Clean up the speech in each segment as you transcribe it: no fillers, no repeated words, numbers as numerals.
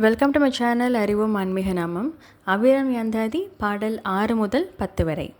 Welcome to my channel அறிவோம் ஆன்மீக நாமம். அபிராமி அந்தாதி பாடல் 6 முதல் 10 வரை.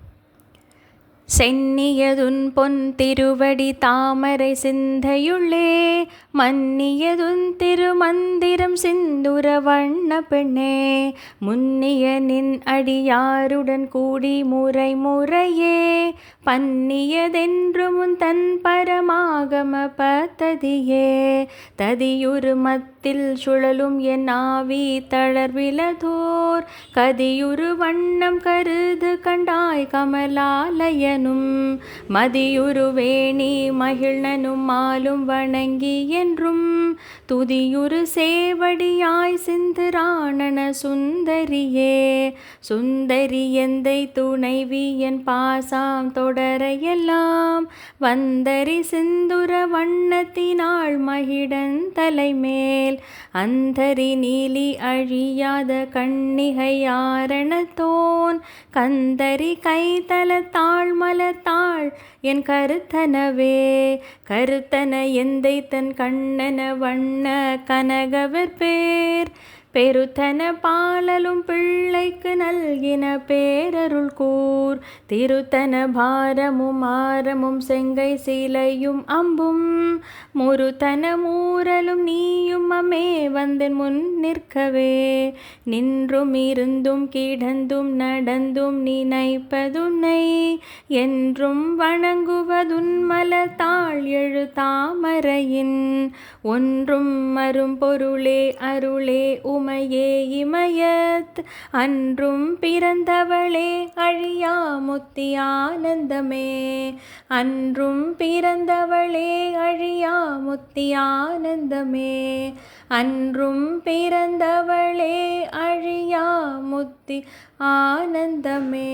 சென்னியதுன் பொன் திருவடி தாமரை சிந்தையுள்ளே மன்னியதுன் திருமந்திரம் சிந்துர வண்ண பெண்ணே முன்னிய நின் அடியாருடன் கூடி முறை முறையே பன்னியதென்று முன் தன் பரமாகம பத்ததியே ததியுரு மத்தில் சுழலும் என் ஆவி தளர்விலதோர் கதியுரு வண்ணம் கருது கண்டாய் கமலாலய மதியுரு வேணி மகிழ்னனும் மாலும் வணங்கி என்றும் துதியுரு சேவடியாய் சிந்துராணன சுந்தரியே சுந்தரி எந்தை துணைவி என் பாசாம் தொடர எல்லாம் வந்தரி சிந்துர வண்ணத்தினாள் மகிடன் தலைமேல் அந்தரி நீலி அழியாத கண்ணிகையாரணத்தோன் கந்தரி கைதலத்தாள் மலத்தாள் என் கருத்தனவே கருத்தன எந்தை தன் கண்ணன வண்ண கனகவற்பேர் பெருத்தன பாலலும் பிள்ளைக்கு நல்கின பேரருள் கூர் திருத்தன பாரமும் ஆரமும் செங்கை சீலையும் அம்பும் முருத்தன மூரலும் நீயும் அம்மே வந்தன் முன் நிற்கவே நின்றும் இருந்தும் கிடந்தும் நடந்தும் நினைப்பதுன்னை என்றும் வணங்குவதுன் மலத்தாள் எழு தாமரையின் ஒன்றும் மரும் பொருளே அருளே உமையே இமயத் அன்றும் பிறந்தவளே அழியா முத்தி ஆனந்தமே அன்றும் பிறந்தவளே அழியா முத்தி ஆனந்தமே அன்றும் பிறந்தவளே அழியா முத்தி ஆனந்தமே.